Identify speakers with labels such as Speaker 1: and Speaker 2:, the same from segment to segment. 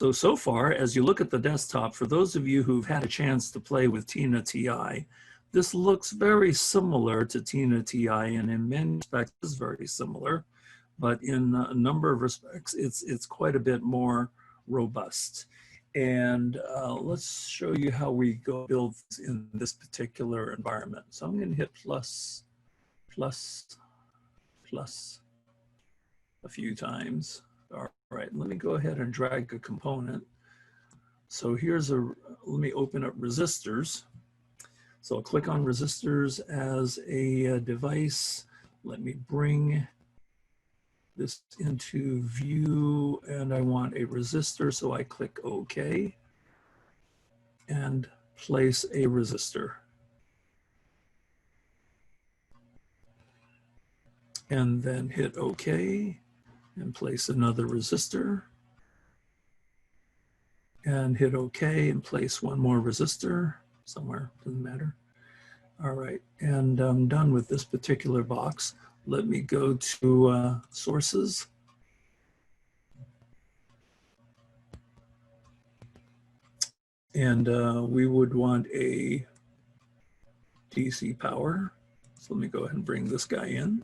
Speaker 1: So far, as you look at the desktop, for those of you who've had a chance to play with Tina TI, this looks very similar to Tina TI, and in many respects is very similar, but in a number of respects, it's quite a bit more robust. And let's show you how we go build in this particular environment. So I'm going to hit plus a few times. All right, let me go ahead and drag a component. So here's let me open up resistors. So I'll click on resistors as a device. Let me bring this into view, and I want a resistor, so I click OK and place a resistor. And then hit OK and place another resistor. And hit OK and place one more resistor somewhere, doesn't matter. All right, and I'm done with this particular box. Let me go to sources. And we would want a DC power. So let me go ahead and bring this guy in.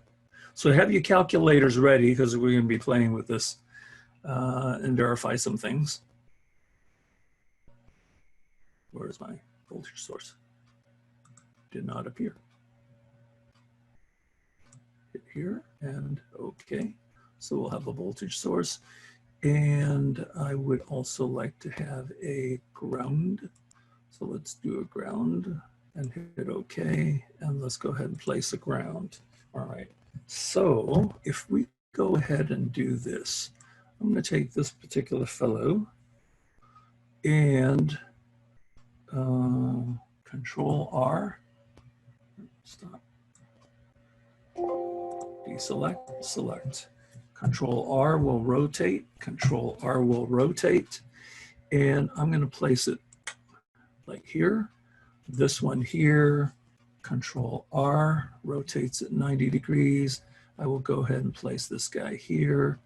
Speaker 1: So have your calculators ready, because we're going to be playing with this and verify some things. Where's my voltage source? Did not appear. Hit here and OK. So we'll have a voltage source. And I would also like to have a ground. So let's do a ground and hit OK. And let's go ahead and place a ground. All right. So if we go ahead and do this, I'm going to take this particular fellow and Control R, stop, deselect, select. Control R will rotate, Control R will rotate, and I'm going to place it like here. This one here, Control R rotates it 90 degrees. I will go ahead and place this guy here.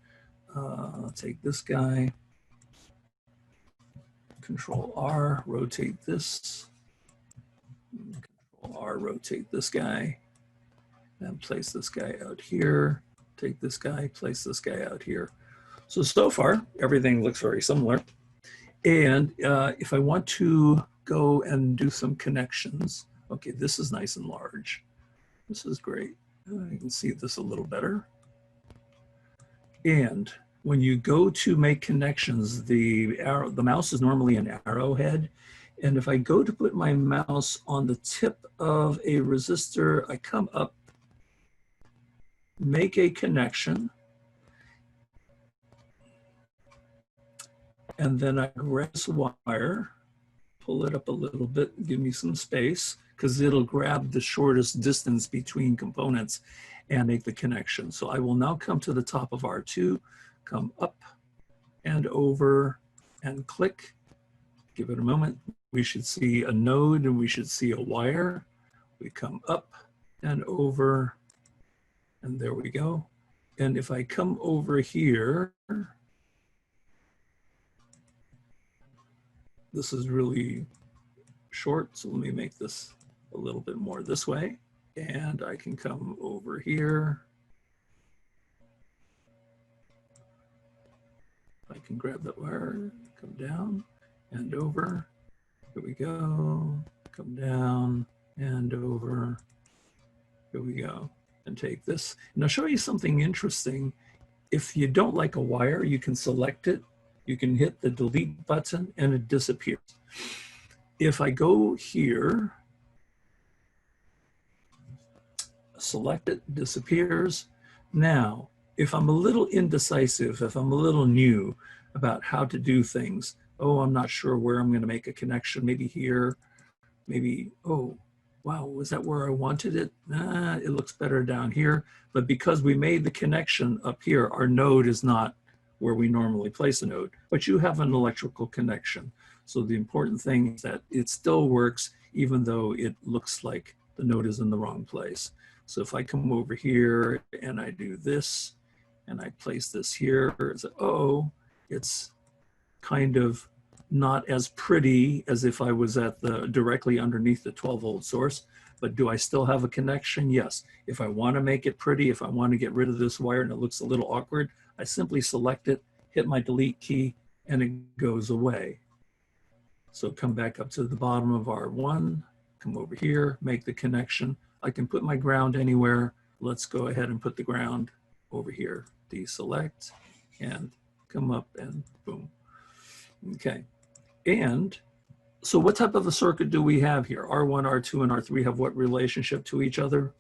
Speaker 1: I'll take this guy. Control R, rotate this. Control R, rotate this guy. And place this guy out here. Take this guy, place this guy out here. So far, everything looks very similar. And if I want to go and do some connections, okay, this is nice and large. This is great. You can see this a little better. And when you go to make connections, the mouse is normally an arrowhead. And if I go to put my mouse on the tip of a resistor, I come up, make a connection, and then I grab this wire, pull it up a little bit, give me some space, because it'll grab the shortest distance between components and make the connection. So I will now come to the top of R2, come up and over and click. Give it a moment. We should see a node and we should see a wire. We come up and over, and there we go. And if I come over here, this is really short, so let me make this a little bit more this way. And I can come over here. I can grab that wire, come down and over. Here we go. Come down and over. Here we go. And take this. And I'll show you something interesting. If you don't like a wire, you can select it. You can hit the delete button and it disappears. If I go here, select it, disappears. Now, if I'm a little indecisive, if I'm a little new about how to do things, oh, I'm not sure where I'm going to make a connection, maybe here, maybe, oh, wow, was that where I wanted it? Nah, it looks better down here. But because we made the connection up here, our node is not where we normally place a node, but you have an electrical connection. So the important thing is that it still works even though it looks like the node is in the wrong place. So if I come over here and I do this and I place this here, it's, oh, it's kind of not as pretty as if I was at the directly underneath the 12-volt source, but do I still have a connection? Yes. If I want to make it pretty, if I want to get rid of this wire and it looks a little awkward, I simply select it, hit my delete key, and it goes away. So come back up to the bottom of R1, come over here, make the connection. I can put my ground anywhere. Let's go ahead and put the ground over here. Deselect and come up and boom. Okay. And so what type of a circuit do we have here? R1, R2, and R3 have what relationship to each other?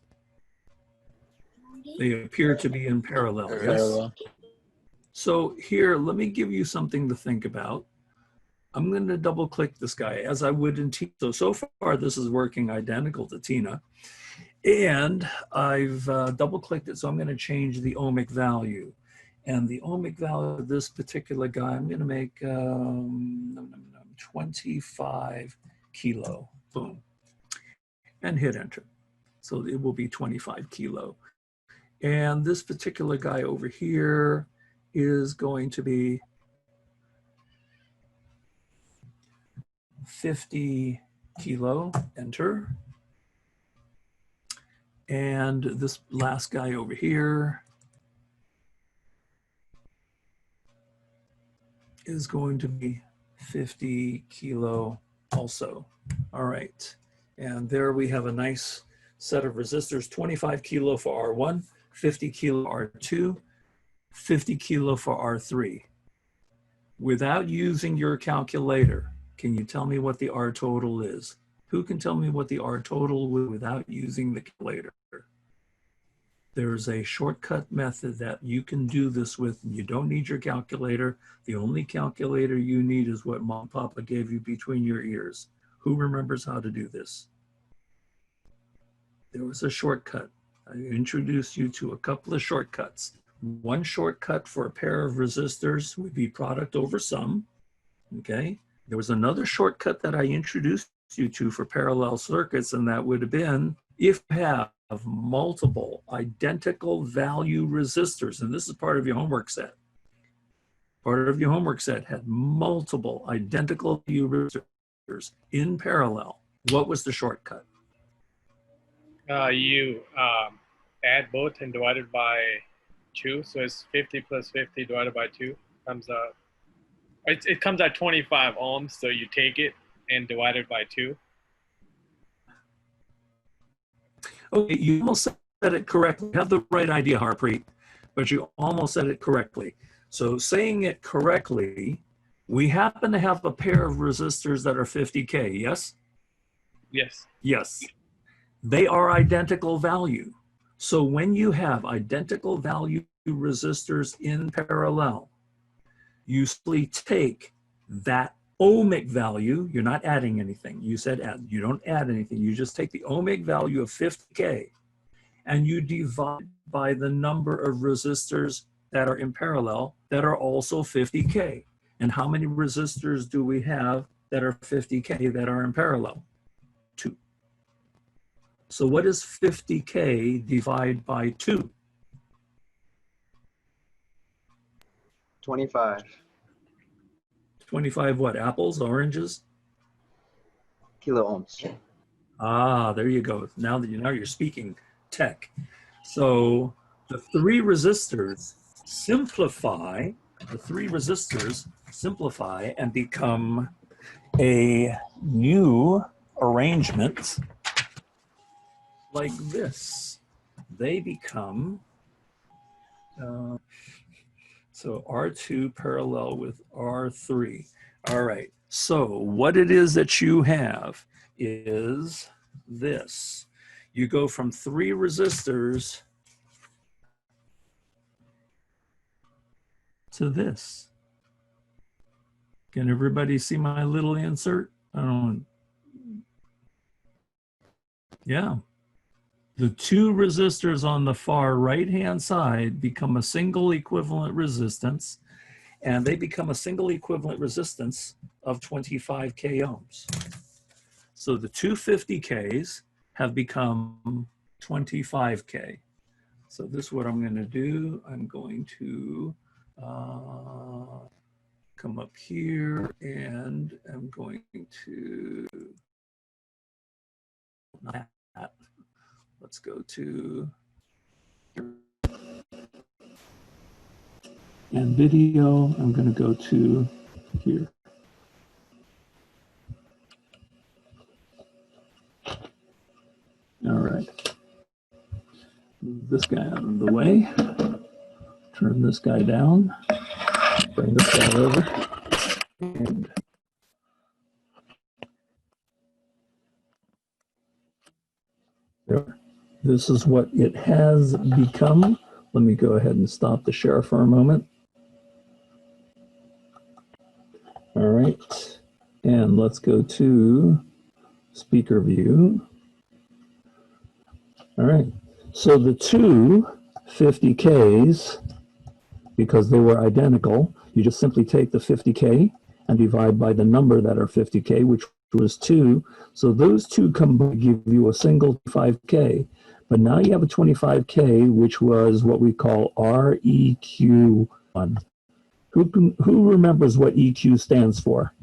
Speaker 1: They appear to be in parallel, yes? So here, let me give you something to think about. I'm going to double click this guy as I would in Tina. So far this is working identical to Tina. And I've double clicked it, so I'm going to change the ohmic value. And the ohmic value of this particular guy, I'm going to make 25 kilo, boom, and hit enter. So it will be 25 kilo. And this particular guy over here is going to be 50 kilo, enter. And this last guy over here is going to be 50 kilo also. All right. And there we have a nice set of resistors, 25 kilo for R1, 50 kilo R2, 50 kilo for R3. Without using your calculator, can you tell me what the R total is? Who can tell me what the R total is without using the calculator? There's a shortcut method that you can do this with. You don't need your calculator. The only calculator you need is what Mom and Papa gave you between your ears. Who remembers how to do this? There was a shortcut. I introduced you to a couple of shortcuts. One shortcut for a pair of resistors would be product over sum, okay? There was another shortcut that I introduced you to for parallel circuits, and that would have been if you have multiple identical value resistors, and this is part of your homework set. Part of your homework set had multiple identical value resistors in parallel. What was the shortcut?
Speaker 2: You add both and divide it by 2. So it's 50 plus 50 divided by 2 comes out. It comes at 25 ohms. So you take it and divide it by 2.
Speaker 1: Okay, you almost said it correctly. You have the right idea, Harpreet, but you almost said it correctly. So saying it correctly, we happen to have a pair of resistors that are 50K, yes?
Speaker 2: Yes.
Speaker 1: Yes. They are identical value. So when you have identical value resistors in parallel, you simply take that ohmic value, you're not adding anything. You said add, you don't add anything. You just take the ohmic value of 50K and you divide by the number of resistors that are in parallel that are also 50K. And how many resistors do we have that are 50K that are in parallel? 2. So what is 50K divided by 2?
Speaker 3: 25.
Speaker 1: 25 what? Apples, oranges?
Speaker 3: Kilo ohms.
Speaker 1: Ah, there you go. Now you're speaking tech. So the 3 resistors simplify. The 3 resistors simplify and become a new arrangement like this. They become so R2 parallel with R3. All right, so what it is that you have is this. You go from 3 resistors to this. Can everybody see my little insert? I don't, yeah. The 2 resistors on the far right-hand side become a single equivalent resistance, and they become a single equivalent resistance of 25K ohms. So the 250Ks have become 25K. So this is what I'm going to do. I'm going to come up here and I'm going to, not that. Let's go to, and video, I'm going to go to here. All right. Move this guy out of the way. Turn this guy down. Bring this guy over. And there. This is what it has become. Let me go ahead and stop the share for a moment. All right. And let's go to speaker view. All right. So the two 50Ks, because they were identical, you just simply take the 50K and divide by the number that are 50K, which was 2. So those two combined give you a single 5K. But now you have a 25K, which was what we call REQ1. Who remembers what EQ stands for?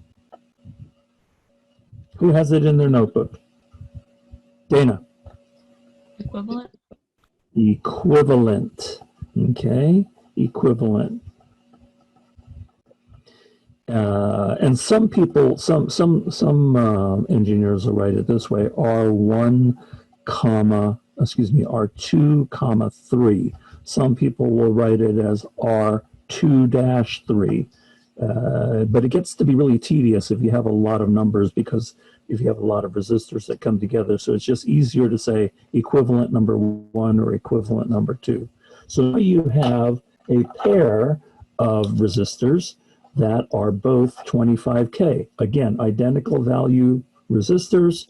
Speaker 1: Who has it in their notebook? Dana.
Speaker 4: Equivalent.
Speaker 1: Equivalent. Okay, equivalent. And some people, some engineers will write it this way: R1, R2, 3. Some people will write it as R2-3. But it gets to be really tedious if you have a lot of numbers, because if you have a lot of resistors that come together. So it's just easier to say equivalent number 1 or equivalent number 2. So now you have a pair of resistors that are both 25K. Again, identical value resistors.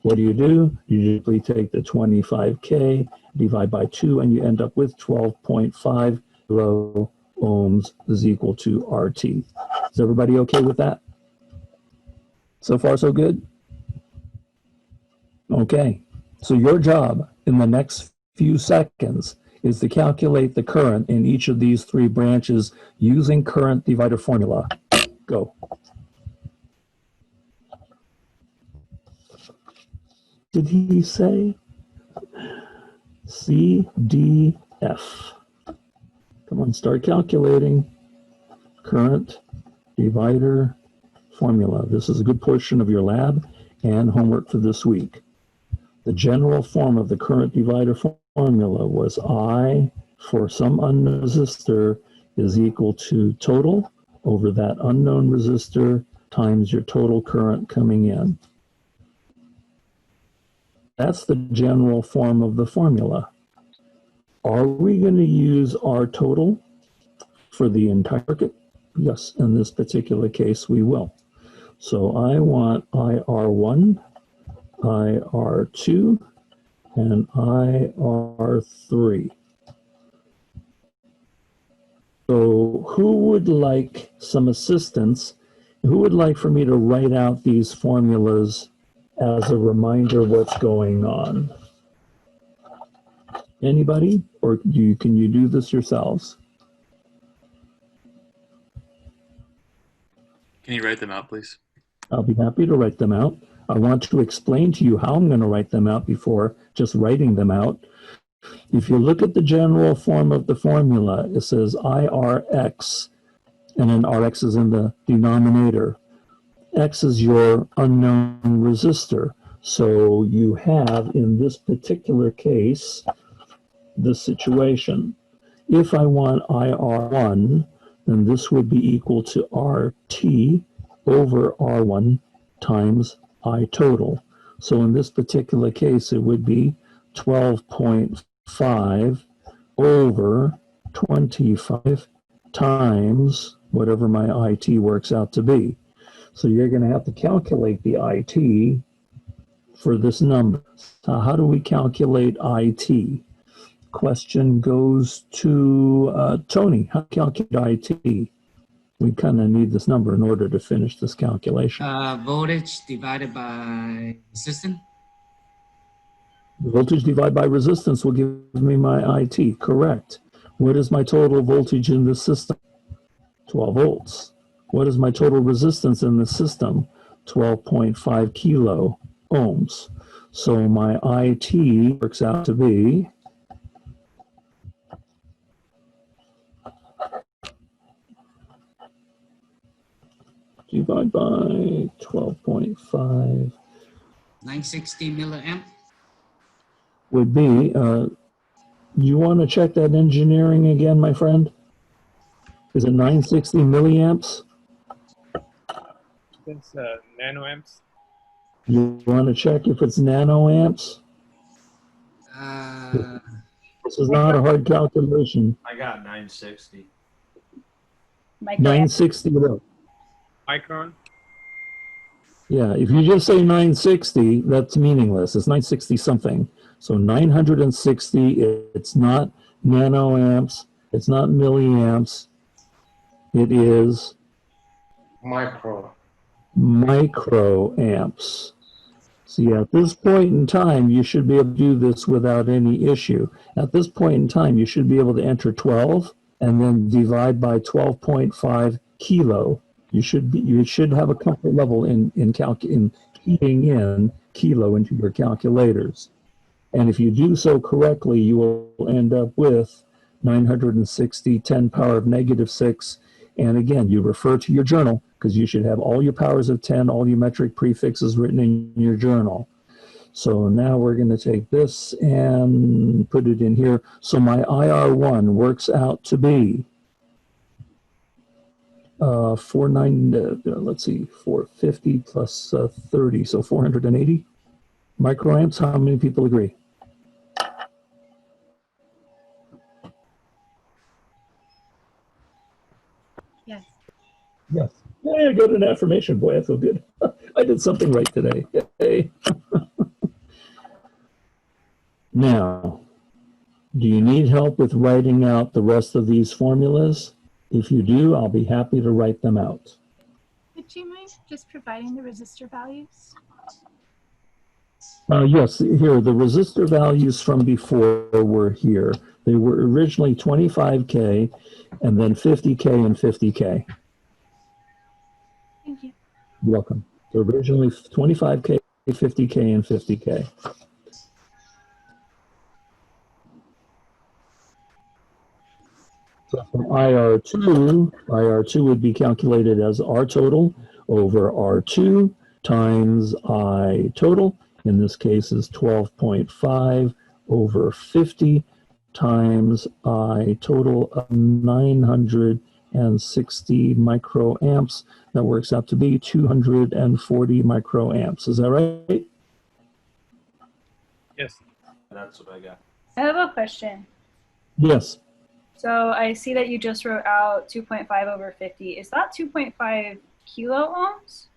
Speaker 1: What do? You simply take the 25K, divide by 2, and you end up with 12.5 kilo ohms is equal to RT. Is everybody okay with that? So far, so good? Okay. So your job in the next few seconds is to calculate the current in each of these 3 branches using current divider formula. Go. Did he say CDF? Come on, start calculating current divider formula. This is a good portion of your lab and homework for this week. The general form of the current divider formula was I for some unknown resistor is equal to total over that unknown resistor times your total current coming in. That's the general form of the formula. Are we going to use R total for the entire circuit? Yes, in this particular case, we will. So I want IR1, IR2, and IR3. So who would like some assistance? Who would like for me to write out these formulas as a reminder what's going on? Anybody? Or can you do this yourselves?
Speaker 5: Can you write them out, please?
Speaker 1: I'll be happy to write them out. I want to explain to you how I'm going to write them out before just writing them out. If you look at the general form of the formula, it says IRX, and then RX is in the denominator. X is your unknown resistor. So you have, in this particular case, this situation. If I want IR1, then this would be equal to RT over R1 times I total. So in this particular case, it would be 12.5 over 25 times whatever my IT works out to be. So you're going to have to calculate the IT for this number. So how do we calculate IT? Question goes to Tony. How to calculate IT? We kind of need this number in order to finish this calculation.
Speaker 4: Voltage divided by resistance.
Speaker 1: Voltage divided by resistance will give me my IT, correct. What is my total voltage in this system? 12 volts. What is my total resistance in the system? 12.5 kilo ohms. So my IT works out to be divide by 12.5
Speaker 4: 960 milliamp.
Speaker 1: would be, you want to check that engineering again, my friend? Is it 960 milliamps?
Speaker 2: It's nanoamps.
Speaker 1: You want to check if it's nanoamps?
Speaker 4: Uh,
Speaker 1: This is not a hard calculation.
Speaker 5: I got 960.
Speaker 1: 960 what?
Speaker 2: Micron.
Speaker 1: Yeah, if you just say 960, that's meaningless. It's 960 something. So 960, it's not nanoamps, it's not milliamps, it is microamps. See, at this point in time, you should be able to do this without any issue. At this point in time, you should be able to enter 12 and then divide by 12.5 kilo. You should have a comfort level in keying in kilo into your calculators. And if you do so correctly, you will end up with 960, 10 power of -6. And again, you refer to your journal because you should have all your powers of 10, all your metric prefixes written in your journal. So now we're going to take this and put it in here. So my IR1 works out to be 450 plus 30, so 480 microamps. How many people agree?
Speaker 6: Yes.
Speaker 1: Yes. Hey, I got an affirmation. Boy, I feel good. I did something right today. Yay. Now, do you need help with writing out the rest of these formulas? If you do, I'll be happy to write them out.
Speaker 6: Would you mind just providing the resistor values?
Speaker 1: Yes, here, the resistor values from before were here. They were originally 25K and then 50K and 50K.
Speaker 6: Thank you.
Speaker 1: You're welcome. So originally 25K, 50K, and 50K. So from IR2 would be calculated as R total over R2 times I total. In this case is 12.5 over 50 times I total of 960 microamps. That works out to be 240 microamps. Is that right?
Speaker 2: Yes.
Speaker 5: That's what I got.
Speaker 6: I have a question.
Speaker 1: Yes.
Speaker 6: So I see that you just wrote out 2.5 over 50. Is that 2.5 kilo ohms?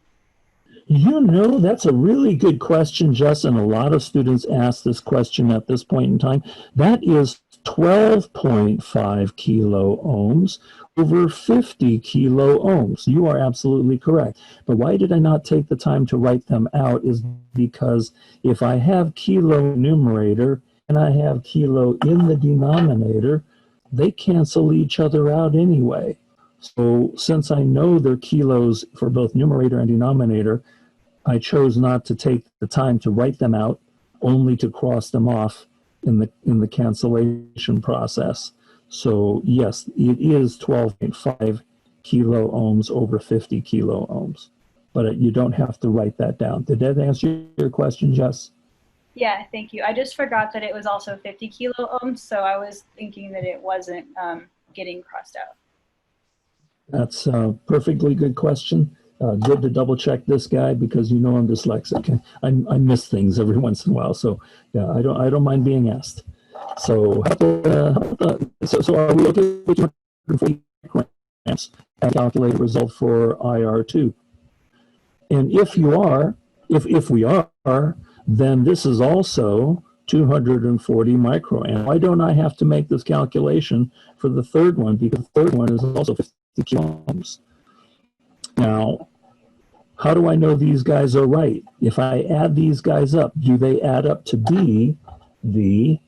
Speaker 1: You know, that's a really good question, Jess, and a lot of students ask this question at this point in time. That is 12.5 kilo ohms over 50 kilo ohms. You are absolutely correct. But why did I not take the time to write them out is because if I have kilo numerator and I have kilo in the denominator, they cancel each other out anyway. So since I know they're kilos for both numerator and denominator, I chose not to take the time to write them out, only to cross them off in the cancellation process. So yes, it is 12.5 kilo ohms over 50 kilo ohms, but you don't have to write that down. Did that answer your question, Jess?
Speaker 6: Yeah, thank you. I just forgot that it was also 50 kilo ohms, so I was thinking that it wasn't getting crossed out.
Speaker 1: That's a perfectly good question. Good to double check this guy because you know I'm dyslexic. I miss things every once in a while, so yeah, I don't mind being asked. So so are we okay with 240 microamps and calculate a result for IR2? And if you are, if we are, then this is also 240 microamps. Why don't I have to make this calculation for the third one? Because the third one is also 50 kilo ohms. Now, how do I know these guys are right? If I add these guys up, do they add up to be the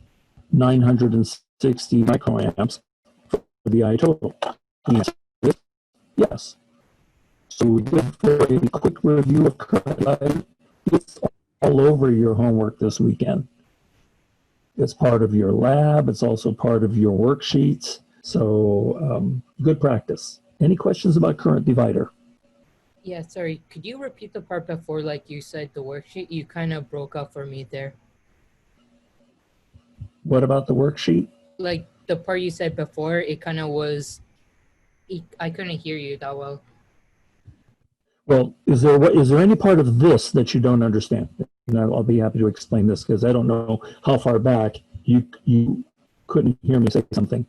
Speaker 1: 960 microamps for the I total? The answer is yes. So just for a quick review of current life, it's all over your homework this weekend. It's part of your lab. It's also part of your worksheets. So good practice. Any questions about current divider?
Speaker 7: Yeah, sorry. Could you repeat the part before, like you said, the worksheet? You kind of broke up for me there.
Speaker 1: What about the worksheet?
Speaker 7: Like the part you said before, it kind of was, I couldn't hear you that well.
Speaker 1: Well, is there any part of this that you don't understand? And I'll be happy to explain this because I don't know how far back you couldn't hear me say something.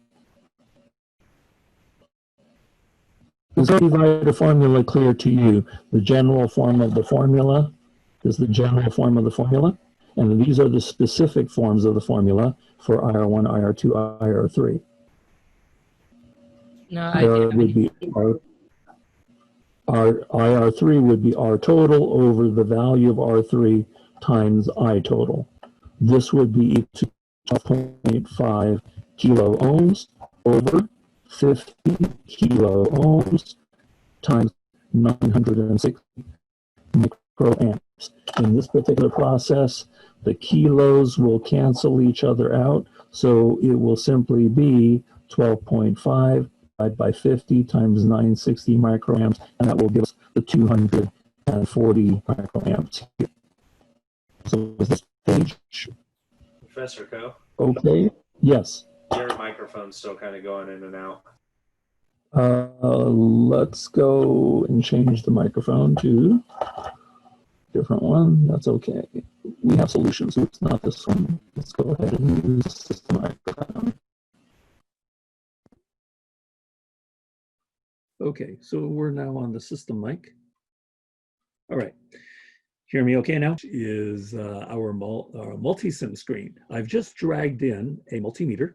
Speaker 1: Is the divider formula clear to you? The general form of the formula is the general form of the formula, and these are the specific forms of the formula for IR1, IR2, IR3.
Speaker 7: No, I didn't.
Speaker 1: Would be our IR3 would be R total over the value of R3 times I total. This would be equal to 12.5 kilo ohms over 50 kilo ohms times 960 microamps. In this particular process, the kilos will cancel each other out, so it will simply be 12.5 divided by 50 times 960 microamps, and that will give us the 240 microamps here. So is this page
Speaker 5: Professor Co,
Speaker 1: okay? Yes.
Speaker 5: your microphone's still kind of going in and out.
Speaker 1: Let's go and change the microphone to a different one. That's okay. We have solutions. It's not this one. Let's go ahead and use the system microphone. Okay, so we're now on the system mic. All right. Hear me okay now? Is our multi-sim screen. I've just dragged in a multimeter.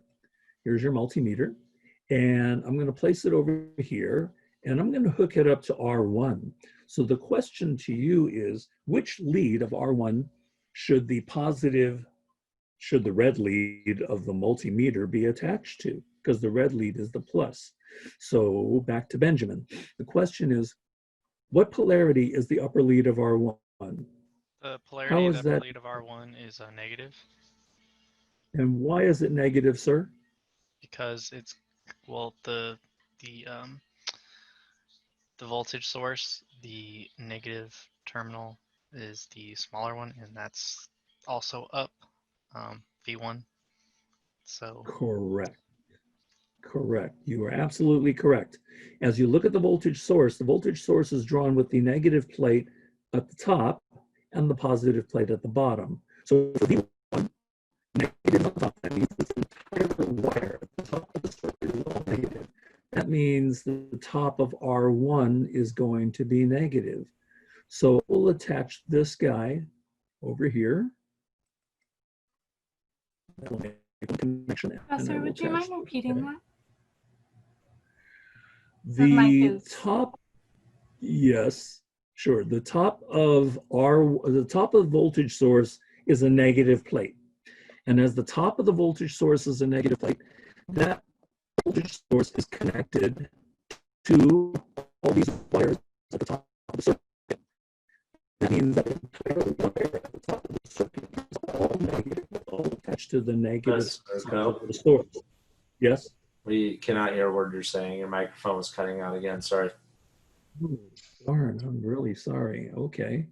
Speaker 1: Here's your multimeter. And I'm going to place it over here, and I'm going to hook it up to R1. So the question to you is, which lead of R1 should the red lead of the multimeter be attached to? Because the red lead is the plus. So back to Benjamin. The question is, what polarity is the upper lead of R1?
Speaker 8: The polarity of the upper lead of R1 is negative.
Speaker 1: And why is it negative, sir?
Speaker 8: Because it's, well, the voltage source, the negative terminal is the smaller one, and that's also up, V1. So
Speaker 1: Correct. Correct. You are absolutely correct. As you look at the voltage source is drawn with the negative plate at the top and the positive plate at the bottom. So for V1, negative on top, that means this entire wire at the top of the circuit is all negative. That means the top of R1 is going to be negative. So we'll attach this guy over here.
Speaker 9: Professor, would you mind repeating that?
Speaker 1: The top, yes, sure. The top of the voltage source is a negative plate. And as the top of the voltage source is a negative plate, that voltage source is connected to all these wires at the top of the circuit. That means that the entire wire at the top of the circuit is all negative, all attached to the negative side of the source. Yes?
Speaker 5: We cannot hear a word you're saying. Your microphone was cutting out again. Sorry.
Speaker 1: Oh, darn, I'm really sorry. Okay.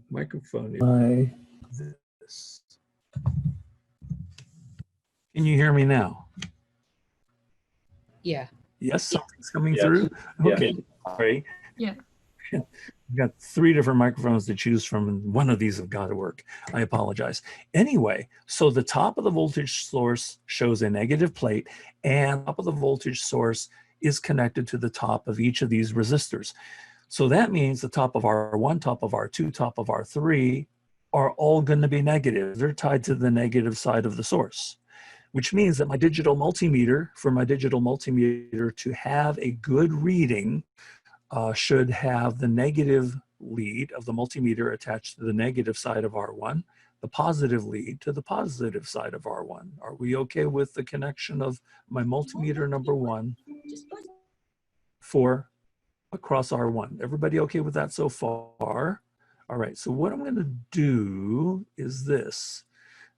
Speaker 1: Microphone. This. Can you hear me now?
Speaker 7: Yeah.
Speaker 1: Yes, something's coming through? Okay, sorry.
Speaker 9: Yeah.
Speaker 1: We've got 3 different microphones to choose from, and one of these have got to work. I apologize. Anyway, so the top of the voltage source shows a negative plate, and the top of the voltage source is connected to the top of each of these resistors. So that means the top of R1, top of R2, top of R3 are all going to be negative. They're tied to the negative side of the source, which means that my digital multimeter, to have a good reading, should have the negative lead of the multimeter attached to the negative side of R1, the positive lead to the positive side of R1. Are we okay with the connection of my multimeter number 1 for across R1. Everybody okay with that so far? All right, so what I'm going to do is this.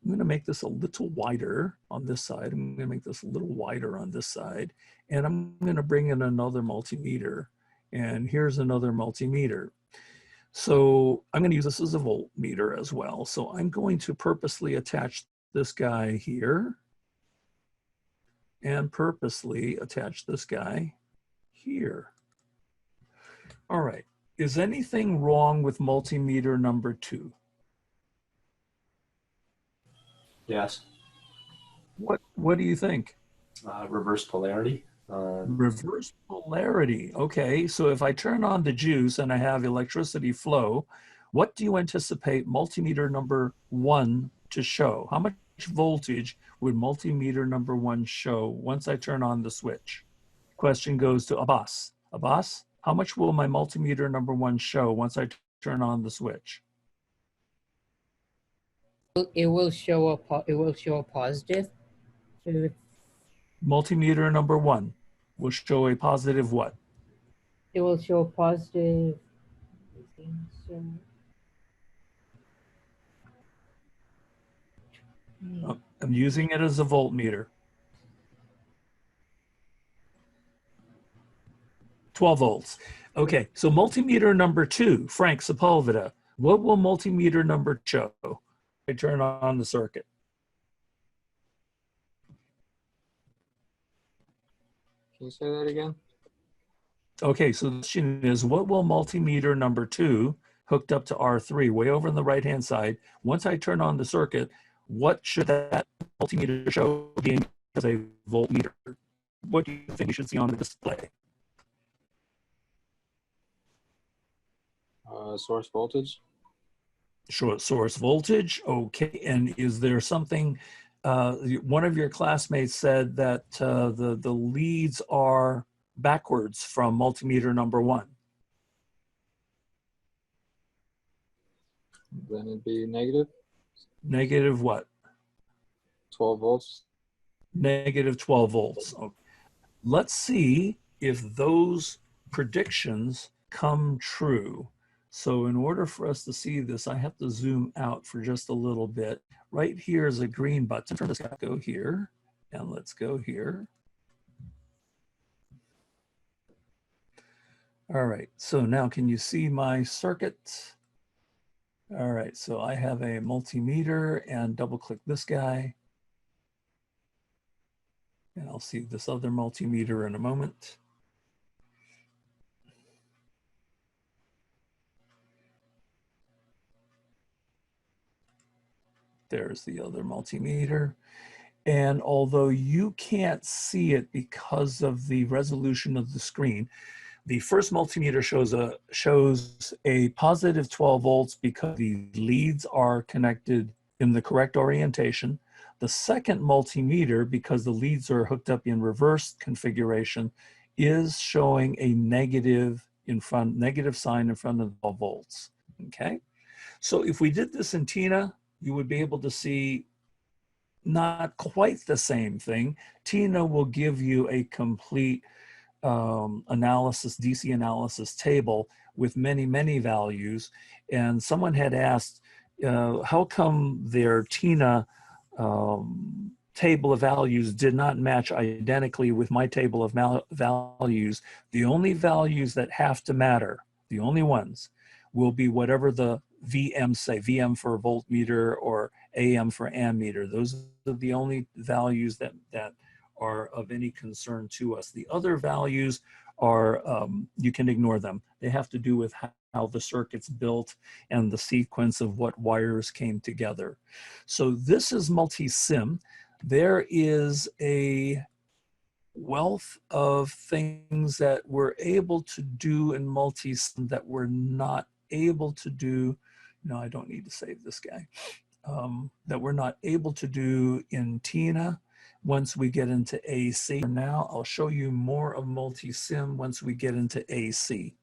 Speaker 1: I'm going to make this a little wider on this side. I'm going to make this a little wider on this side. And I'm going to bring in another multimeter. And here's another multimeter. So I'm going to use this as a voltmeter as well. So I'm going to purposely attach this guy here and purposely attach this guy here. All right. Is anything wrong with multimeter number 2?
Speaker 5: Yes.
Speaker 1: What do you think?
Speaker 5: Reverse polarity.
Speaker 1: Reverse polarity. Okay, so if I turn on the juice and I have electricity flow, what do you anticipate multimeter number 1 to show? How much voltage would multimeter number 1 show once I turn on the switch? Question goes to Abbas. Abbas, how much will my multimeter number 1 show once I turn on the switch?
Speaker 7: It will show a positive. So
Speaker 1: Multimeter number 1 will show a positive what?
Speaker 7: it will show a positive.
Speaker 1: I'm using it as a voltmeter. 12 volts. Okay, so multimeter number 2, Frank Sepulveda, what will multimeter number show? I turn on the circuit.
Speaker 10: Can you say that again?
Speaker 1: Okay, so the question is, what will multimeter number 2 hooked up to R3 way over on the right-hand side? Once I turn on the circuit, what should that multimeter show being as a voltmeter? What do you think you should see on the display?
Speaker 10: Source voltage.
Speaker 1: Short source voltage. Okay, and is there something, one of your classmates said that the leads are backwards from multimeter number 1.
Speaker 10: Then it'd be negative.
Speaker 1: Negative what?
Speaker 10: 12 volts.
Speaker 1: Negative 12 volts. Okay. Let's see if those predictions come true. So in order for us to see this, I have to zoom out for just a little bit. Right here is a green button. Let's go here, and let's go here. All right, so now can you see my circuit? All right, so I have a multimeter and double click this guy. And I'll see this other multimeter in a moment. There's the other multimeter. And although you can't see it because of the resolution of the screen, the first multimeter shows a positive 12 volts because the leads are connected in the correct orientation. The second multimeter, because the leads are hooked up in reverse configuration, is showing a negative sign in front of 12 volts. Okay, so if we did this in TINA, you would be able to see not quite the same thing. TINA will give you a complete analysis, DC analysis table with many, many values. And someone had asked, how come their TINA table of values did not match identically with my table of values? The only values that have to matter, the only ones, will be whatever the VM say, VM for voltmeter or AM for ammeter. Those are the only values that are of any concern to us. The other values are, you can ignore them. They have to do with how the circuit's built and the sequence of what wires came together. So this is Multisim. There is a wealth of things that we're able to do in Multisim that we're not able to do. No, I don't need to save this guy. That we're not able to do in TINA once we get into AC. Now I'll show you more of Multisim once we get into AC.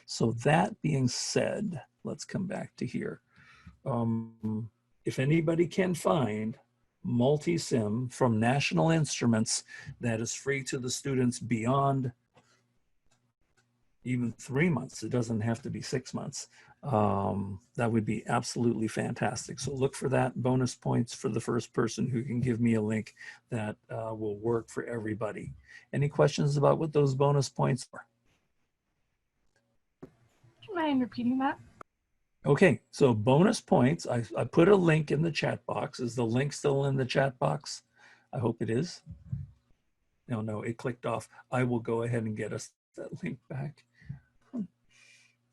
Speaker 1: So that being said, let's come back to here. If anybody can find Multisim from National Instruments that is free to the students beyond even 3 months. It doesn't have to be 6 months. That would be absolutely fantastic. So look for that bonus points for the first person who can give me a link that will work for everybody. Any questions about what those bonus points are?
Speaker 9: Do you mind repeating that?
Speaker 1: Okay, so bonus points, I put a link in the chat box. Is the link still in the chat box? I hope it is. No, it clicked off. I will go ahead and get us that link back.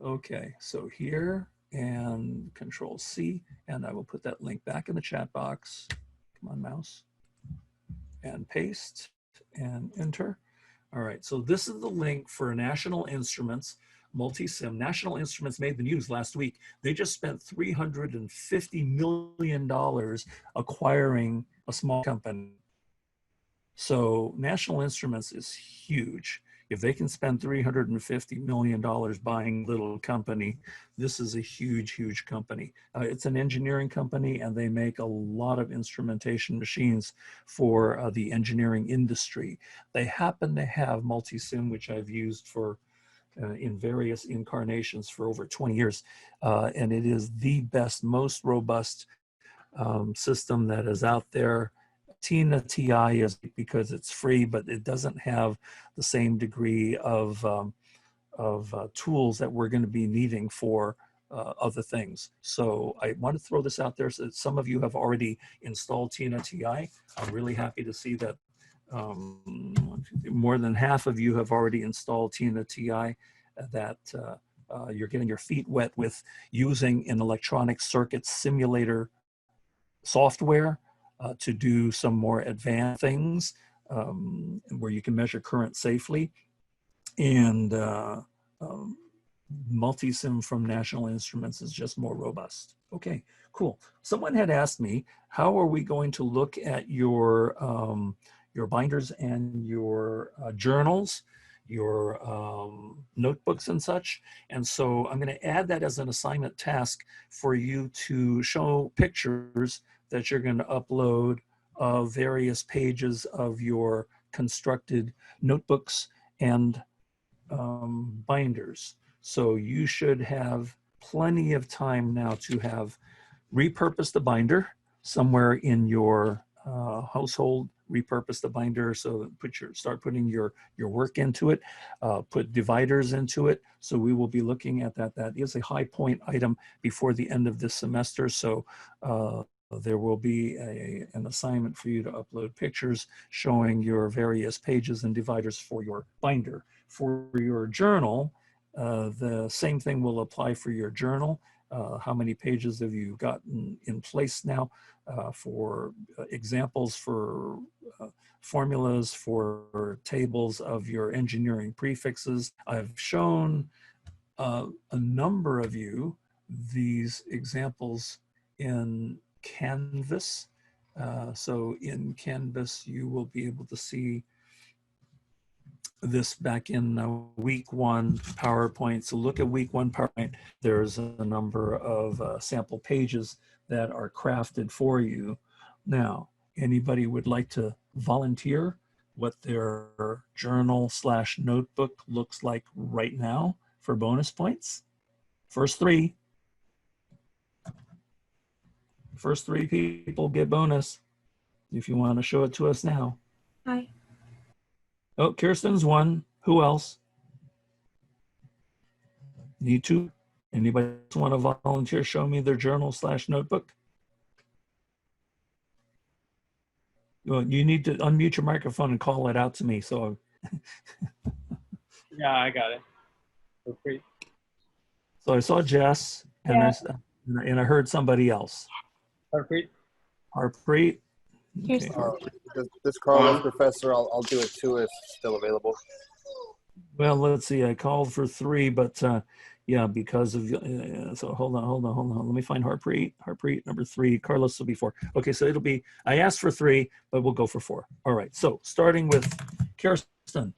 Speaker 1: Okay, so here and Control C, and I will put that link back in the chat box. Come on, mouse. And paste and enter. All right, so this is the link for National Instruments Multisim. National Instruments made the news last week. They just spent $350 million acquiring a small company. So National Instruments is huge. If they can spend $350 million buying a little company, this is a huge, huge company. It's an engineering company, and they make a lot of instrumentation machines for the engineering industry. They happen to have Multisim, which I've used for in various incarnations for over 20 years. And it is the best, most robust system that is out there. Tina TI is because it's free, but it doesn't have the same degree of tools that we're going to be needing for other things. So I want to throw this out there. So that some of you have already installed Tina TI. I'm really happy to see that more than half of you have already installed Tina TI, that you're getting your feet wet with using an electronic circuit simulator software to do some more advanced things where you can measure current safely. And Multisim from National Instruments is just more robust. Okay, cool. Someone had asked me, how are we going to look at your binders and your journals, your notebooks and such? And so I'm going to add that as an assignment task for you to show pictures that you're going to upload of various pages of your constructed notebooks and binders. So you should have plenty of time now to have repurposed the binder somewhere in your household. Repurpose the binder, so start putting your work into it. Put dividers into it. So we will be looking at that. That is a high point item before the end of this semester. So there will be an assignment for you to upload pictures showing your various pages and dividers for your binder. For your journal, the same thing will apply for your journal. How many pages have you gotten in place now for examples, for formulas, for tables of your engineering prefixes? I've shown a number of you these examples in Canvas. So in Canvas, you will be able to see this back in week 1 PowerPoint. So look at week 1 PowerPoint. There's a number of sample pages that are crafted for you. Now, anybody would like to volunteer what their journal/notebook looks like right now for bonus points? First three people get bonus if you want to show it to us now.
Speaker 9: Hi.
Speaker 1: Oh, Kirsten's one. Who else? Need to? Anybody else want to volunteer? Show me their journal/notebook. Well, you need to unmute your microphone and call it out to me. So.
Speaker 2: Yeah, I got it. For free.
Speaker 1: So I saw Jess, and I heard somebody else.
Speaker 2: Harpreet.
Speaker 1: Harpreet.
Speaker 9: Here's
Speaker 1: Okay.
Speaker 10: This Carlos professor, I'll do it too if still available.
Speaker 1: Well, let's see. I called for 3, but yeah, because of so hold on. Let me find Harpreet. Harpreet number 3. Carlos will be 4. Okay, so it'll be. I asked for 3, but we'll go for 4. All right. So starting with Kirsten,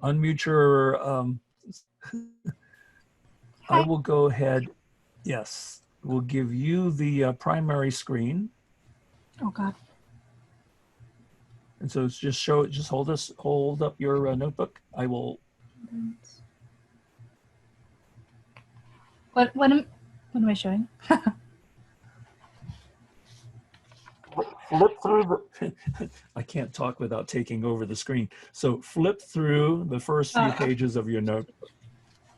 Speaker 1: unmute your. I will go ahead. Yes, we'll give you the primary screen.
Speaker 9: Oh God.
Speaker 1: And so it's just show it. Just hold up your notebook. I will.
Speaker 9: What am I showing?
Speaker 1: Flip through the, I can't talk without taking over the screen. So flip through the first few pages of your note.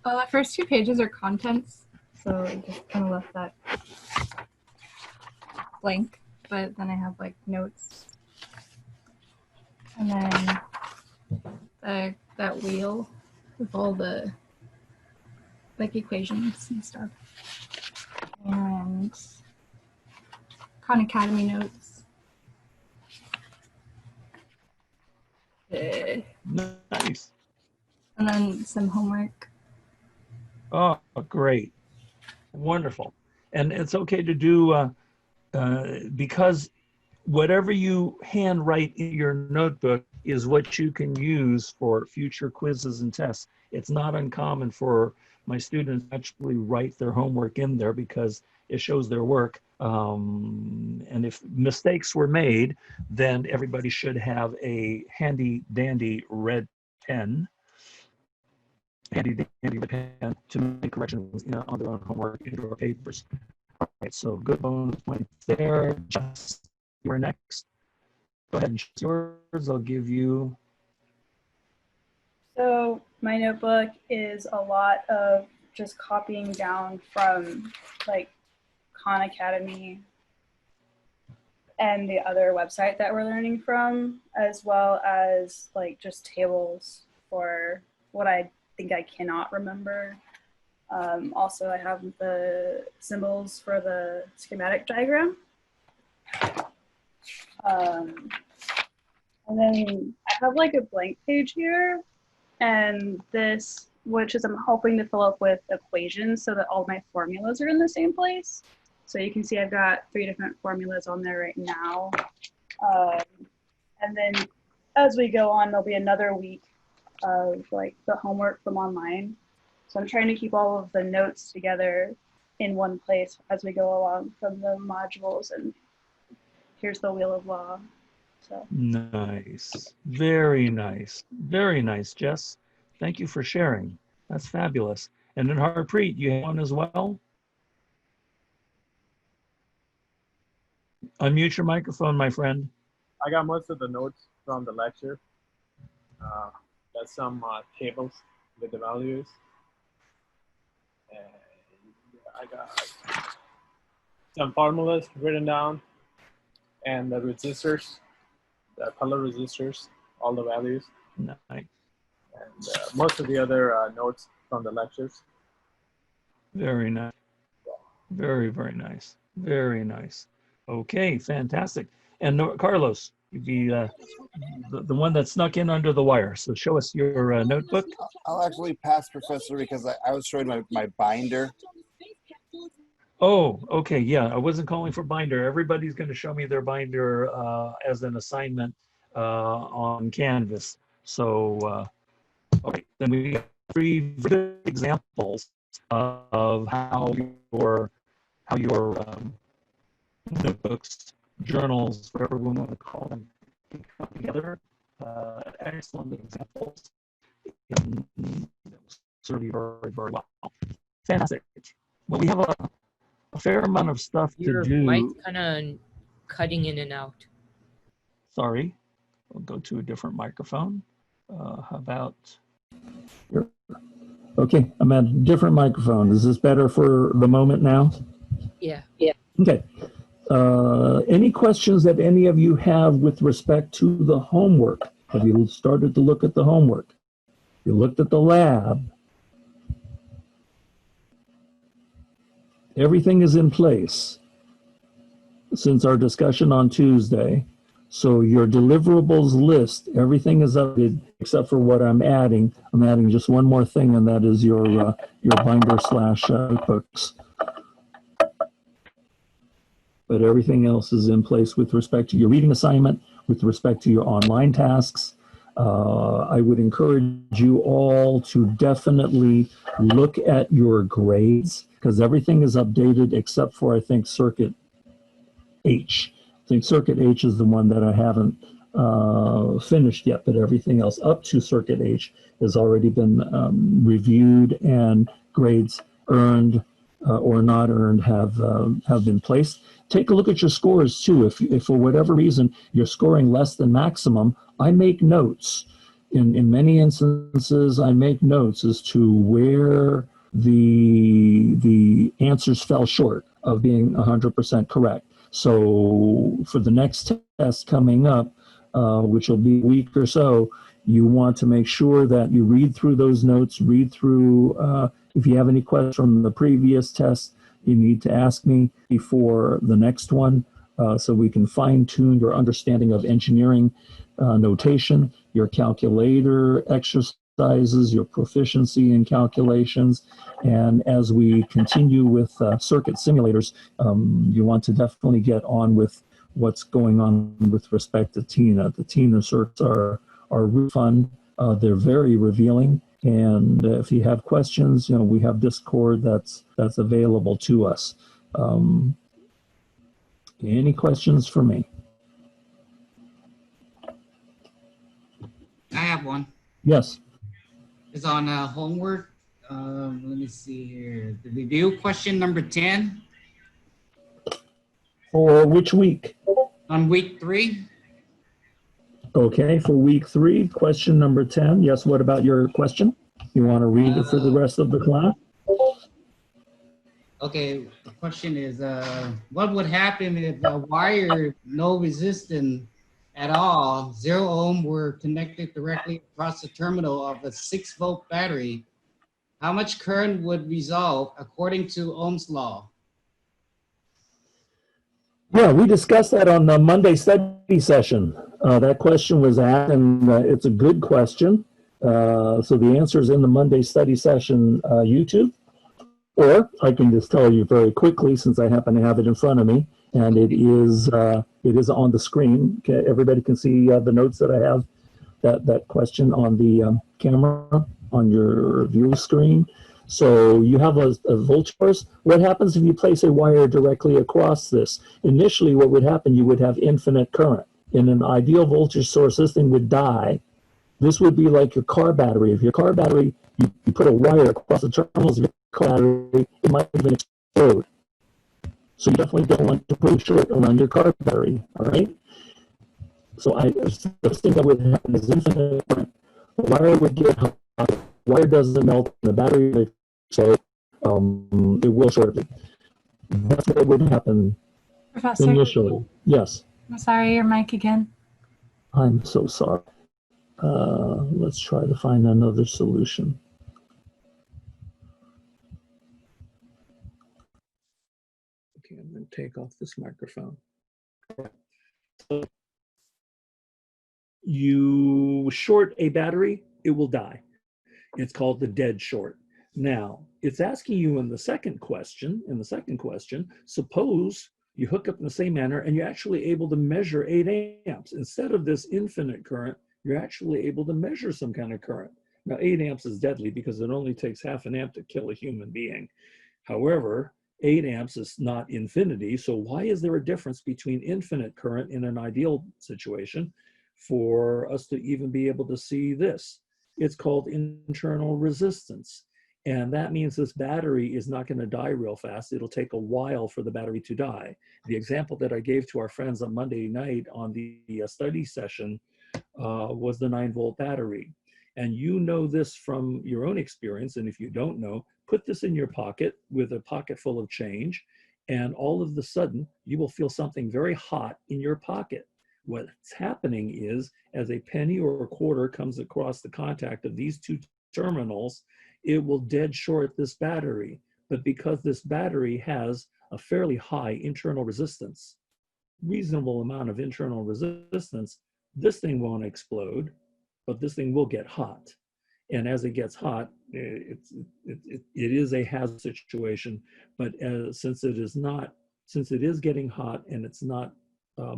Speaker 9: Well, the first 2 pages are contents, so I just kind of left that blank. But then I have like notes, and then that wheel with all the like equations and stuff, and Khan Academy notes.
Speaker 1: Nice.
Speaker 9: And then some homework.
Speaker 1: Oh, great. Wonderful. And it's okay to do, because whatever you handwrite in your notebook is what you can use for future quizzes and tests. It's not uncommon for my students to actually write their homework in there because it shows their work. And if mistakes were made, then everybody should have a handy dandy red pen. Handy dandy red pen to make corrections on their own homework in your papers. All right, so good bonus points there. Just you're next. Go ahead and choose yours. I'll give you.
Speaker 6: So my notebook is a lot of just copying down from like Khan Academy and the other website that we're learning from, as well as like just tables for what I think I cannot remember. Also, I have the symbols for the schematic diagram. And then I have like a blank page here, and this, which is I'm hoping to fill up with equations so that all my formulas are in the same place. So you can see I've got 3 different formulas on there right now. And then as we go on, there'll be another week of like the homework from online. So I'm trying to keep all of the notes together in one place as we go along from the modules. And here's the Wheel of Law. So
Speaker 1: Nice. Very nice. Very nice, Jess. Thank you for sharing. That's fabulous. And then Harpreet, you have one as well? Unmute your microphone, my friend.
Speaker 2: I got most of the notes from the lecture. That's some tables with the values. And I got some formulas written down and the resistors, the color resistors, all the values.
Speaker 1: Nice.
Speaker 2: And most of the other notes from the lectures.
Speaker 1: Very nice. Very, very nice. Very nice. Okay, fantastic. And Carlos, you'd be the one that snuck in under the wire. So show us your notebook.
Speaker 10: I'll actually pass, Professor, because I was showing my binder.
Speaker 1: Oh, okay. Yeah, I wasn't calling for binder. Everybody's going to show me their binder as an assignment on Canvas. So, okay, then we got 3 good examples of how your notebooks, journals, whatever we want to call them, can come together. Excellent examples. Serve you very, very well. Fantastic. Well, we have a fair amount of stuff
Speaker 7: Your
Speaker 1: to do.
Speaker 7: mic's kind of cutting in and out.
Speaker 1: Sorry, we'll go to a different microphone. How about here? Okay, I'm at a different microphone. Is this better for the moment now?
Speaker 7: Yeah.
Speaker 1: Okay. Any questions that any of you have with respect to the homework? Have you started to look at the homework? You looked at the lab. Everything is in place since our discussion on Tuesday. So your deliverables list, everything is updated except for what I'm adding. I'm adding just one more thing, and that is your binder / notebooks. But everything else is in place with respect to your reading assignment, with respect to your online tasks. I would encourage you all to definitely look at your grades because everything is updated except for, I think, Circuit H. I think Circuit H is the one that I haven't finished yet, but everything else up to Circuit H has already been reviewed and grades earned or not earned have been placed. Take a look at your scores too. If for whatever reason you're scoring less than maximum, I make notes. In many instances, I make notes as to where the answers fell short of being 100% correct. So for the next test coming up, which will be a week or so, you want to make sure that you read through those notes, read through, if you have any questions from the previous test, you need to ask me before the next one, so we can fine tune your understanding of engineering notation, your calculator exercises, your proficiency in calculations. And as we continue with circuit simulators, you want to definitely get on with what's going on with respect to TINA. The TINA circuits are really fun. They're very revealing. And if you have questions, we have Discord that's available to us. Any questions for me?
Speaker 4: I have one.
Speaker 1: Yes.
Speaker 4: It's on homework. Let me see here. The review question number 10.
Speaker 1: For which week?
Speaker 4: On week 3.
Speaker 1: Okay, for week 3, question number 10. Yes, what about your question? You want to read it for the rest of the class?
Speaker 4: Okay, the question is, what would happen if a wire, no resistance at all, 0 ohm, were connected directly across the terminal of a 6-volt battery? How much current would result according to Ohm's law?
Speaker 1: Yeah, we discussed that on the Monday study session. That question was asked, and it's a good question. So the answer is in the Monday study session YouTube. Or I can just tell you very quickly, since I happen to have it in front of me, and it is on the screen. Okay, everybody can see the notes that I have, that question on the camera on your view screen. So you have a voltage source. What happens if you place a wire directly across this? Initially, what would happen, you would have infinite current. In an ideal voltage source, this thing would die. This would be like your car battery. If your car battery, you put a wire across the terminals of your car battery, it might even explode. So you definitely don't want to put a short around your car battery, all right? So the thing that would happen is infinite current. The wire would get hot, the wire doesn't melt, and the battery would explode. It will shortly. That's what would happen
Speaker 9: Professor,
Speaker 1: initially. Yes.
Speaker 9: I'm sorry, your mic again.
Speaker 1: I'm so sorry. Let's try to find another solution. Okay, I'm going to take off this microphone. So you short a battery, it will die. It's called the dead short. Now, it's asking you in the second question, suppose you hook up in the same manner and you're actually able to measure 8 amps. Instead of this infinite current, you're actually able to measure some kind of current. Now, 8 amps is deadly because it only takes half an amp to kill a human being. However, 8 amps is not infinity. So why is there a difference between infinite current in an ideal situation for us to even be able to see this? It's called internal resistance. And that means this battery is not going to die real fast. It'll take a while for the battery to die. The example that I gave to our friends on Monday night on the study session was the 9-volt battery. And you know this from your own experience. And if you don't know, put this in your pocket with a pocket full of change. And all of a sudden, you will feel something very hot in your pocket. What's happening is, as a penny or a quarter comes across the contact of these two terminals, it will dead short this battery. But because this battery has a fairly high internal resistance, reasonable amount of internal resistance, this thing won't explode, but this thing will get hot. And as it gets hot, it is a hazard situation. But since it is getting hot and it's not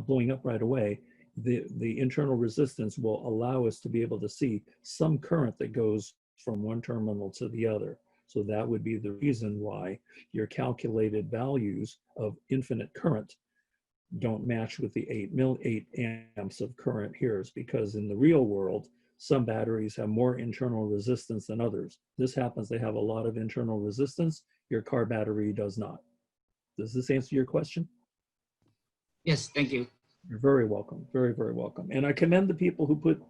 Speaker 1: blowing up right away, the internal resistance will allow us to be able to see some current that goes from one terminal to the other. So that would be the reason why your calculated values of infinite current don't match with the 8 amps of current here, is because in the real world, some batteries have more internal resistance than others. This happens, they have a lot of internal resistance, Your car battery does not. Does this answer your question?
Speaker 4: Yes, thank you.
Speaker 1: You're very welcome. Very, very welcome. And I commend the people who put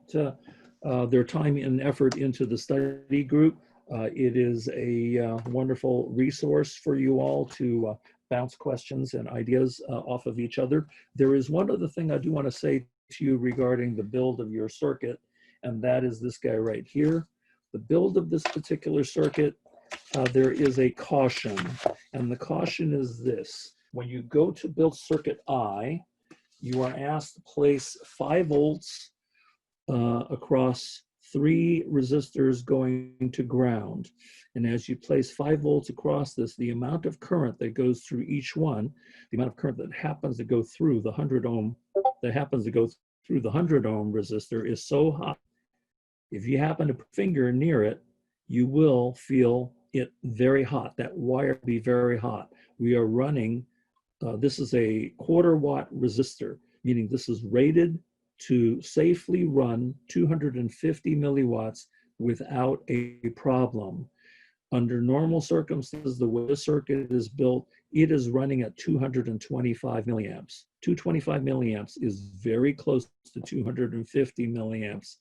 Speaker 1: their time and effort into the study group. It is a wonderful resource for you all to bounce questions and ideas off of each other. There is one other thing I do want to say to you regarding the build of your circuit, and that is this guy right here. The build of this particular circuit, there is a caution, and the caution is this. When you go to build circuit I, you are asked to place 5 volts across 3 resistors going to ground. And as you place 5 volts across this, the amount of current that goes through each one, the amount of current that happens to go through the 100 ohm, resistor is so hot. If you happen to put your finger near it, you will feel it very hot. That wire will be very hot. We are running, this is a 1/4 watt resistor, meaning this is rated to safely run 250 milliwatts without a problem. Under normal circumstances, the way the circuit is built, it is running at 225 milliamps. 225 milliamps is very close to 250 milliamps.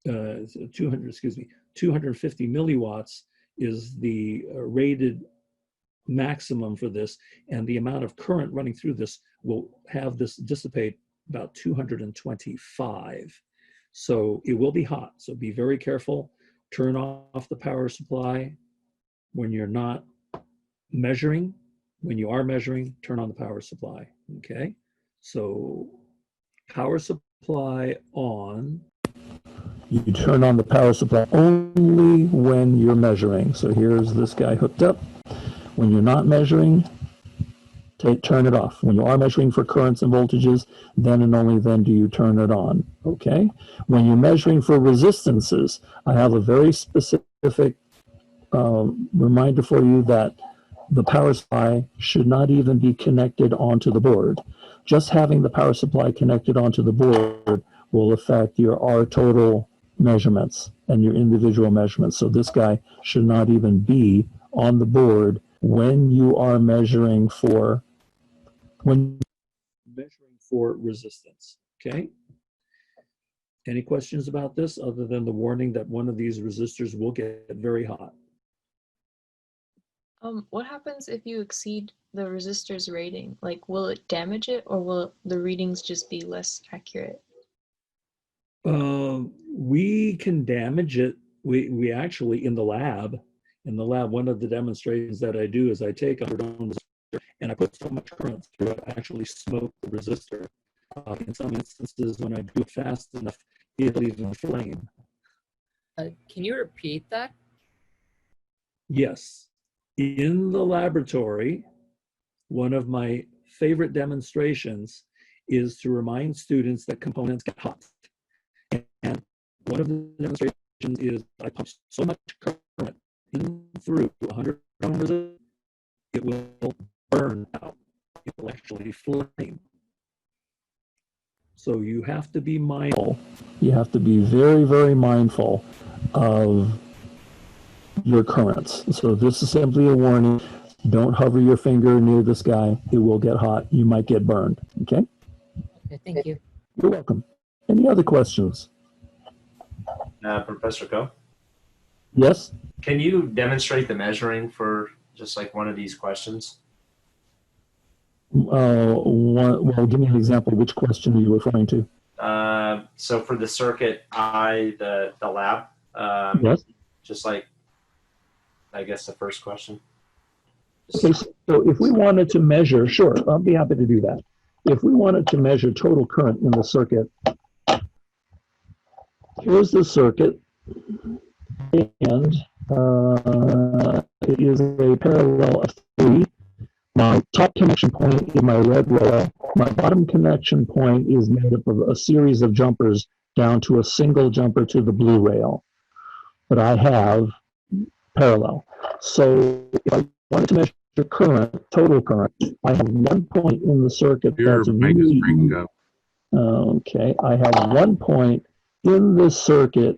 Speaker 1: 250 milliwatts is the rated maximum for this, and the amount of current running through this will have this dissipate about 225. So it will be hot, so be very careful. Turn off the power supply when you're not measuring. When you are measuring, turn on the power supply, okay? So power supply on. You turn on the power supply only when you're measuring. So here's this guy hooked up. When you're not measuring, turn it off. When you are measuring for currents and voltages, then and only then do you turn it on, okay? When you're measuring for resistances, I have a very specific reminder for you that the power supply should not even be connected onto the board. Just having the power supply connected onto the board will affect your R total measurements and your individual measurements. So this guy should not even be on the board when you are measuring for resistance, okay? Any questions about this other than the warning that one of these resistors will get very hot?
Speaker 11: What happens if you exceed the resistor's rating? Like, will it damage it, or will the readings just be less accurate?
Speaker 1: We can damage it. We actually, in the lab, one of the demonstrations that I do is I take a 100 ohm resistor and I put so much current through it, I actually smoke the resistor. In some instances, when I do it fast enough, it'll even flame.
Speaker 7: Can you repeat that?
Speaker 1: Yes. In the laboratory, one of my favorite demonstrations is to remind students that components get hot. And one of the demonstrations is I pump so much current in through 100 ohm resistor, it will burn out. It will actually flame. So you have to be mindful. You have to be very, very mindful of your currents. So this is simply a warning. Don't hover your finger near this guy. It will get hot. You might get burned. Okay?
Speaker 7: Okay, thank you.
Speaker 1: You're welcome. Any other questions?
Speaker 5: Professor Ko,
Speaker 1: Yes?
Speaker 5: can you demonstrate the measuring for just like one of these questions?
Speaker 1: Well, give me an example. Which question are you referring to?
Speaker 5: So for the circuit the lab,
Speaker 1: Yes.
Speaker 5: just like, I guess the first question.
Speaker 1: Okay, so if we wanted to measure, sure, I'll be happy to do that. If we wanted to measure total current in the circuit, here's the circuit, and it is a parallel of 3. My top connection point is my red rail. My bottom connection point is made up of a series of jumpers down to a single jumper to the blue rail. But I have parallel. So if I wanted to measure current, total current, I have one point in the circuit that's really, okay, I have one point in this circuit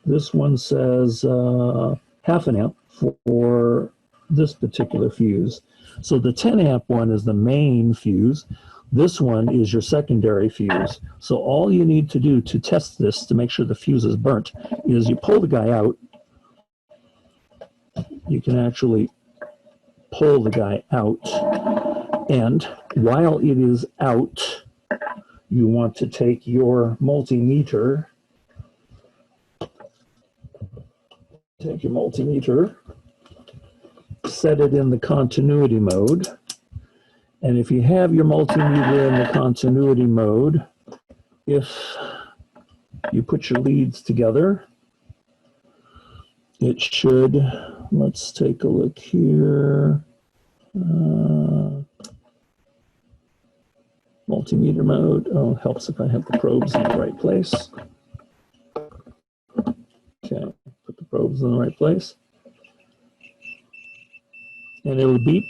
Speaker 1: This one says half an amp for this particular fuse. So the 10 amp one is the main fuse. This one is your secondary fuse. So all you need to do to test this to make sure the fuse is burnt is you pull the guy out. You can actually pull the guy out. And while it is out, you want to take your multimeter. Take your multimeter, set it in the continuity mode. And if you have your multimeter in the continuity mode, if you put your leads together, it should, let's take a look here. Multimeter mode, oh, helps if I have the probes in the right place. Okay, put the probes in the right place. And it'll beep.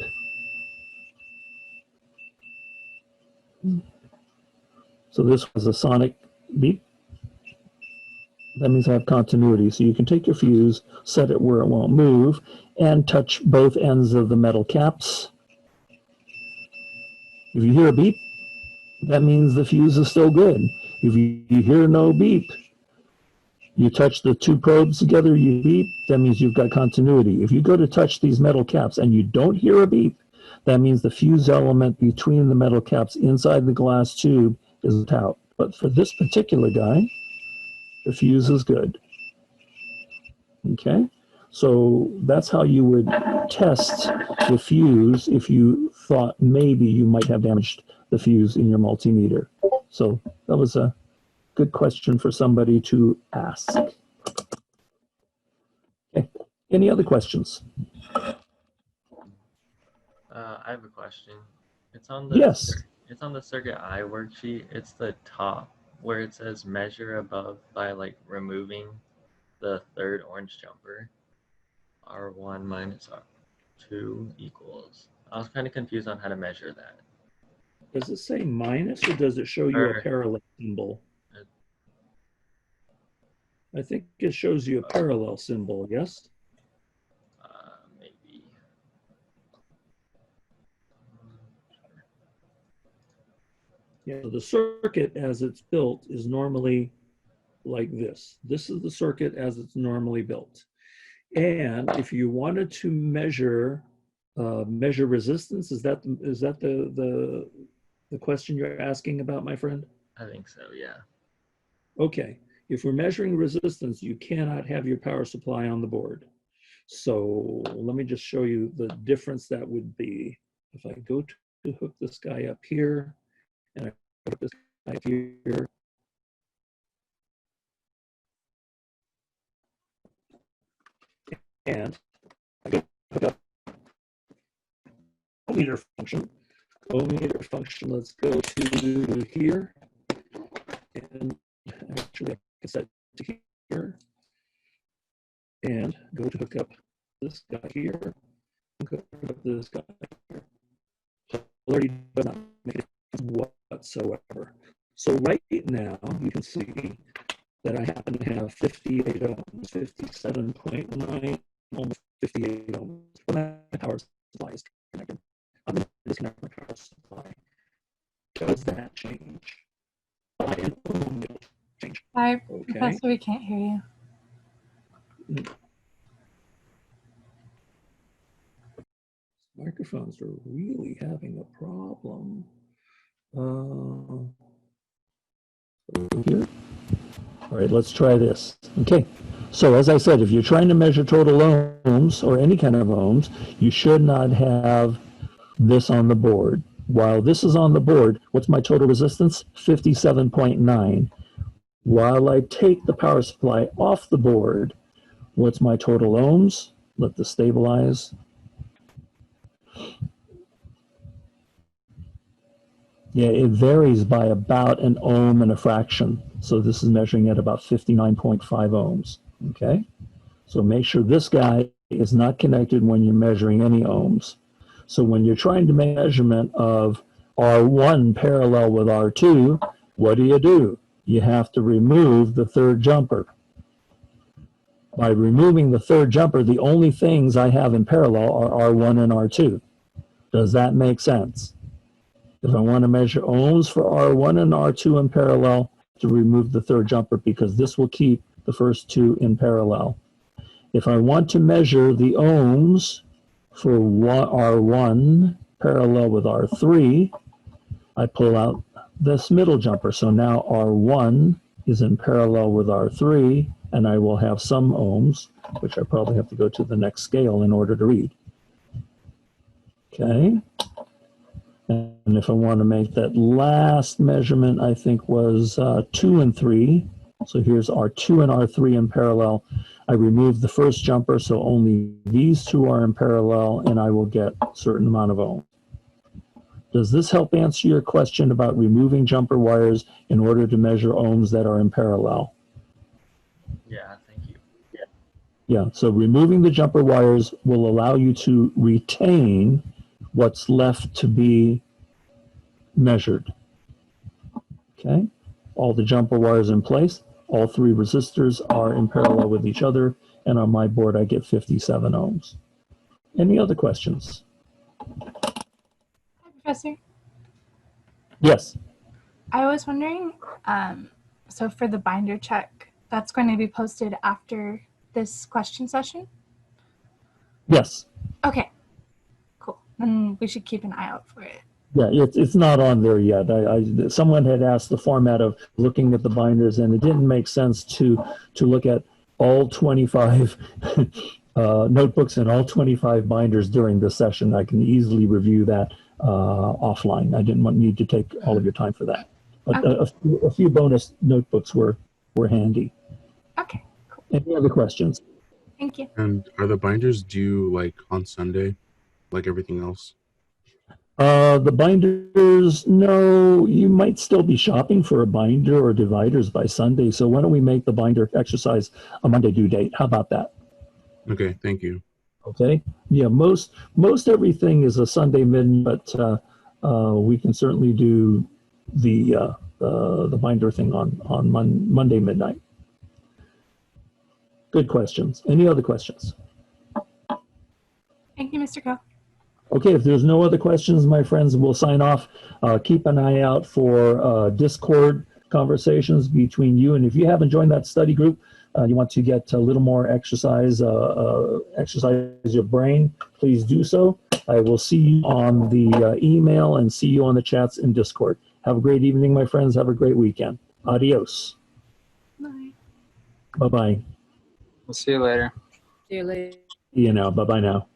Speaker 1: So this was a sonic beep. That means I have continuity. So you can take your fuse, set it where it won't move, and touch both ends of the metal caps. If you hear a beep, that means the fuse is still good. If you hear no beep, you touch the two probes together, you beep, that means you've got continuity. If you go to touch these metal caps and you don't hear a beep, that means the fuse element between the metal caps inside the glass tube is out. But for this particular guy, the fuse is good. Okay, so that's how you would test the fuse if you thought maybe you might have damaged the fuse in your multimeter. So that was a good question for somebody to ask. Okay, any other questions?
Speaker 12: I have a question. It's on the It's on the circuit I worksheet. It's the top where it says measure above by like removing the third orange jumper. R1 minus R2 equals. I was kind of confused on how to measure that.
Speaker 1: Does it say minus or does it show you a parallel symbol? I think it shows you a parallel symbol, yes?
Speaker 12: Maybe.
Speaker 1: Yeah, so the circuit as it's built is normally like this. This is the circuit as it's normally built. And if you wanted to measure resistance, is that the question you're asking about, my friend?
Speaker 12: I think so, yeah.
Speaker 1: Okay, if we're measuring resistance, you cannot have your power supply on the board. So let me just show you the difference that would be. If I go to hook this guy up here, and I put this guy here, and I go hook up ohmmeter function. Ohmmeter function, let's go to here, and actually I can set it to here, and go to hook up this guy here, and go to hook up this guy here. Polarity does not make it whatsoever. So right now you can see that I happen to have 58 ohms, 57.9, almost 58 ohms. When my power supply is connected, I'm going to disconnect my power supply. Does that change? By an ohm, it'll change.
Speaker 9: Sorry,
Speaker 1: okay.
Speaker 9: Professor, we can't hear you.
Speaker 1: Microphones are really having a problem. Here. All right, let's try this. Okay, so as I said, if you're trying to measure total ohms or any kind of ohms, you should not have this on the board. While this is on the board, what's my total resistance? 57.9. While I take the power supply off the board, what's my total ohms? Let this stabilize. Yeah, it varies by about an ohm and a fraction. So this is measuring at about 59.5 ohms, okay? So make sure this guy is not connected when you're measuring any ohms. So when you're trying to make a measurement of R1 parallel with R2, what do? You have to remove the third jumper. By removing the third jumper, the only things I have in parallel are R1 and R2. Does that make sense? If I want to measure ohms for R1 and R2 in parallel, to remove the third jumper because this will keep the first two in parallel. If I want to measure the ohms for R1 parallel with R3, I pull out this middle jumper. So now R1 is in parallel with R3, and I will have some ohms, which I probably have to go to the next scale in order to read. Okay. And if I want to make that last measurement, I think was 2 and 3. So here's R2 and R3 in parallel. I remove the first jumper, so only these two are in parallel, and I will get a certain amount of ohms. Does this help answer your question about removing jumper wires in order to measure ohms that are in parallel?
Speaker 12: Yeah, thank you.
Speaker 1: Yeah, so removing the jumper wires will allow you to retain what's left to be measured. Okay, all the jumper wires in place, all three resistors are in parallel with each other, and on my board I get 57 ohms. Any other questions?
Speaker 9: Hi, Professor.
Speaker 1: Yes.
Speaker 9: I was wondering, so for the binder check, that's going to be posted after this question session?
Speaker 1: Yes.
Speaker 9: Okay, cool. Then we should keep an eye out for it.
Speaker 1: Yeah, it's not on there yet. Someone had asked the format of looking at the binders, and it didn't make sense to look at all 25 notebooks and all 25 binders during the session. I can easily review that offline. I didn't need to take all of your time for that. But a few bonus notebooks were handy.
Speaker 9: Okay, cool.
Speaker 1: Any other questions?
Speaker 9: Thank you.
Speaker 13: And are the binders due like on Sunday, like everything else?
Speaker 1: The binders, no, you might still be shopping for a binder or dividers by Sunday. So why don't we make the binder exercise a Monday due date? How about that?
Speaker 13: Okay, thank you.
Speaker 1: Okay. Yeah, most everything is a Sunday midnight, but we can certainly do the binder thing on Monday midnight. Good questions. Any other questions?
Speaker 9: Thank you, Mr. Ko.
Speaker 1: Okay, if there's no other questions, my friends, we'll sign off. Keep an eye out for Discord conversations between you. And if you haven't joined that study group, you want to get a little more exercise, exercise your brain, please do so. I will see you on the email and see you on the chats in Discord. Have a great evening, my friends. Have a great weekend. Adios.
Speaker 9: Bye.
Speaker 1: Bye-bye.
Speaker 10: We'll see you later.
Speaker 7: See you later.
Speaker 1: See you now. Bye-bye now.